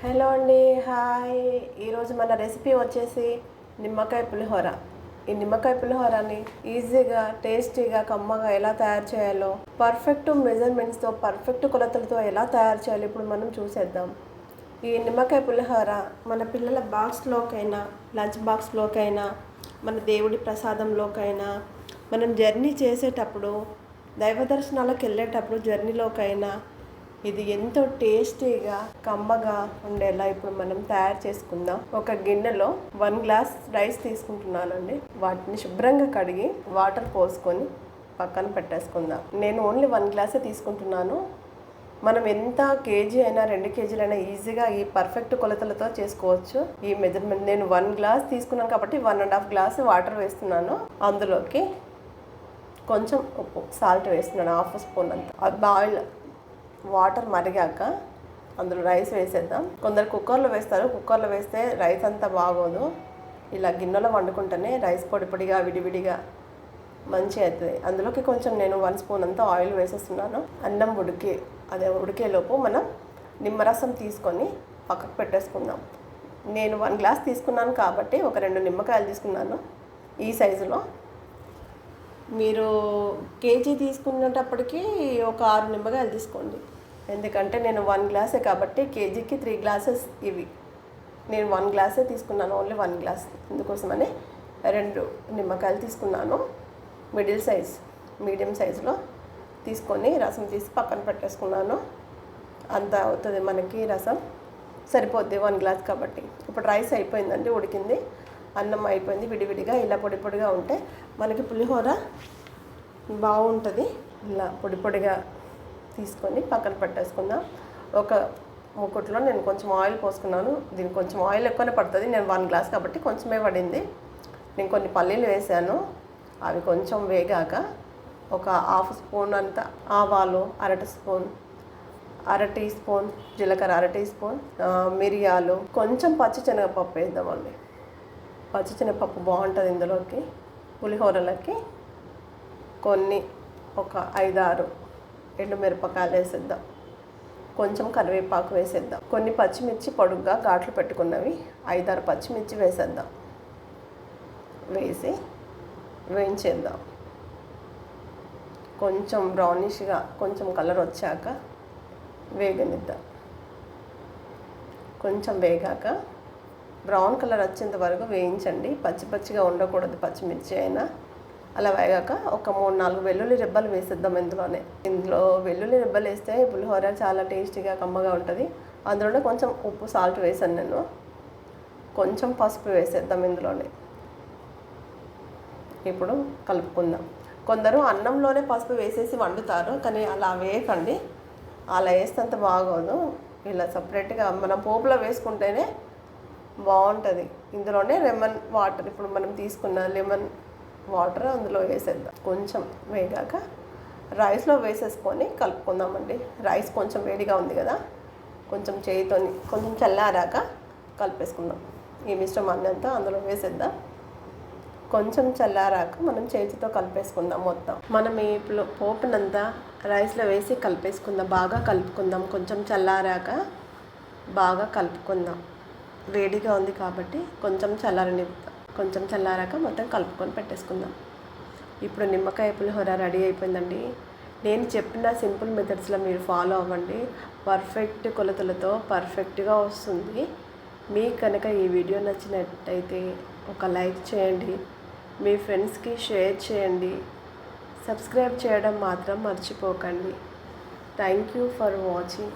Hello అండి, hi. ఈరోజు మన రెసిపీ వచ్చేసి నిమ్మకాయ పులిహోర. ఈ నిమ్మకాయ పులిహోరని ఈజీగా, టేస్టీగా, కమ్మగా ఎలా తయారు చేయాలో, పర్ఫెక్ట్ మెజర్మెంట్స్తో, పర్ఫెక్ట్ కొలతలతో ఎలా తయారు చేయాలో ఇప్పుడు మనం చూసేద్దాం. ఈ నిమ్మకాయ పులిహోర మన పిల్లల బాక్స్లోకైనా, లంచ్ బాక్స్లోకైనా, మన దేవుడి ప్రసాదంలోకైనా, మనం జర్నీ చేసేటప్పుడు, దైవ దర్శనాలకు వెళ్ళేటప్పుడు జర్నీలోకైనా ఇది ఎంతో టేస్టీగా, కమ్మగా ఉండేలా ఇప్పుడు మనం తయారు చేసుకుందాం. ఒక గిన్నెలో 1 గ్లాస్ రైస్ తీసుకుంటున్నానండి. వాటిని శుభ్రంగా కడిగి వాటర్ పోసుకొని పక్కన పెట్టేసుకుందాం. నేను ఓన్లీ 1 గ్లాసే తీసుకుంటున్నాను. మనం ఎంత కేజీ అయినా 2 కేజీలైనా ఈజీగా ఈ పర్ఫెక్ట్ కొలతలతో చేసుకోవచ్చు. ఈ మెజర్మెంట్ నేను 1 గ్లాస్ తీసుకున్నాను కాబట్టి 1.5 గ్లాస్ వాటర్ వేస్తున్నాను. అందులోకి కొంచెం ఉప్పు, సాల్ట్ వేస్తున్నాను, 1/2 స్పూన్ అంత. అది బాయిల్ వాటర్ మరిగాక అందులో రైస్ వేసేద్దాం. కొందరు కుక్కర్లో వేస్తారు. కుక్కర్లో వేస్తే రైస్ అంతా బాగోదు. ఇలా గిన్నెలో వండుకుంటేనే రైస్ పొడి పొడిగా, విడివిడిగా మంచిగా అవుతుంది. అందులోకి కొంచెం నేను 1 స్పూన్ అంతా ఆయిల్ వేసేస్తున్నాను. అన్నం ఉడికేలోపు మనం నిమ్మరసం తీసుకొని పక్కకు పెట్టేసుకుందాం. నేను 1 గ్లాస్ తీసుకున్నాను కాబట్టి ఒక 2 నిమ్మకాయలు తీసుకున్నాను ఈ సైజులో. మీరు కేజీ తీసుకునేటప్పటికి ఒక 6 నిమ్మకాయలు తీసుకోండి. ఎందుకంటే నేను 1 గ్లాసే కాబట్టి కేజీకి 3 గ్లాసెస్ ఇవి. నేను 1 గ్లాసే తీసుకున్నాను, ఓన్లీ 1 గ్లాస్. అందుకోసమని 2 నిమ్మకాయలు తీసుకున్నాను. మీడియం సైజులో తీసుకొని రసం తీసి పక్కన పెట్టేసుకున్నాను. అంత అవుతుంది మనకి, రసం సరిపోద్ది 1 గ్లాస్ కాబట్టి. ఇప్పుడు రైస్ అయిపోయిందండి, ఉడికింది. అన్నం అయిపోయింది. విడివిడిగా ఇలా పొడి పొడిగా ఉంటే మనకి పులిహోర బాగుంటుంది. ఇలా పొడి పొడిగా తీసుకొని పక్కన పెట్టేసుకుందాం. ఒక మూకుట్లో నేను కొంచెం ఆయిల్ పోసుకున్నాను. దీనికి కొంచెం ఆయిల్ ఎక్కువనే పడుతుంది. నేను 1 గ్లాస్ కాబట్టి కొంచెమే పడింది. నేను కొన్ని పల్లీలు వేసాను. అవి కొంచెం వేగాక ఒక 1/2 స్పూన్ అంత ఆవాలు, 1 టీ స్పూన్ జీలకర్ర, 1 టీ స్పూన్ మిరియాలు, కొంచెం పచ్చిశనగపప్పు వేద్దామండి. పచ్చిశనగపప్పు బాగుంటుంది ఇందులోకి. పులిహోరలకి ఒక 5-6 ఎండుమిరపకాయలు వేసేద్దాం. కొంచెం కరివేపాకు వేసేద్దాం. కొన్ని పచ్చిమిర్చి పొడుగ్గా ఘాట్లు పెట్టుకున్నవి 5-6 పచ్చిమిర్చి వేసేద్దాం. వేసి వేయించేద్దాం. కొంచెం బ్రౌనిష్గా, కొంచెం కలర్ వచ్చాక వేగనిద్దాం. కొంచెం వేగాక బ్రౌన్ కలర్ వచ్చేంత వరకు వేయించండి. పచ్చిగా ఉండకూడదు పచ్చిమిర్చి అయినా. అలా వేగాక ఒక 3-4 వెల్లుల్లి రెబ్బలు వేసేద్దాం ఇందులో వెల్లుల్లి రెబ్బలు వేస్తే పులిహోర చాలా టేస్టీగా, కమ్మగా ఉంటుంది. అందులోనే కొంచెం ఉప్పు, సాల్ట్ వేసాను నేను. కొంచెం పసుపు వేసేద్దాం ఇందులోనే. ఇప్పుడు కలుపుకుందాం. కొందరు అన్నంలోనే పసుపు వేసేసి వండుతారు, కానీ అలా వేయకండి. అలా వేస్తే అంత బాగోదు. ఇలా సపరేట్గా మనం పోపులో వేసుకుంటేనే బాగుంటుంది. ఇందులోనే లెమన్ వాటర్, ఇప్పుడు మనం తీసుకున్న లెమన్ వాటర్ అందులో వేసేద్దాం. కొంచెం వేగాక రైస్లో వేసేసుకొని కలుపుకుందామండి. రైస్ కొంచెం వేడిగా ఉంది కదా, కొంచెం చేయితోని కొంచెం చల్లారాక కలిపేసుకుందాం. ఈ మిశ్రమాన్ని అంతా అందులో వేసేద్దాం. కొంచెం చల్లారాక మనం చేతితో కలిపేసుకుందాం మొత్తం. మనం ఈ పోపునంతా రైస్లో వేసి కలిపేసుకుందాం. బాగా కలుపుకుందాం. కొంచెం చల్లారాక బాగా కలుపుకుందాం. వేడిగా ఉంది కాబట్టి కొంచెం చల్లారాక మొత్తం కలుపుకొని పెట్టేసుకుందాం. ఇప్పుడు నిమ్మకాయ పులిహోర రెడీ అయిపోయిందండి. నేను చెప్పిన సింపుల్ మెథడ్స్లో మీరు ఫాలో అవ్వండి. పర్ఫెక్ట్ కొలతలతో పర్ఫెక్ట్గా వస్తుంది. మీకు కనుక ఈ వీడియో నచ్చినట్టయితే ఒక లైక్ చేయండి, మీ ఫ్రెండ్స్కి షేర్ చేయండి, సబ్స్క్రైబ్ చేయడం మాత్రం మర్చిపోకండి. Thank you for watching.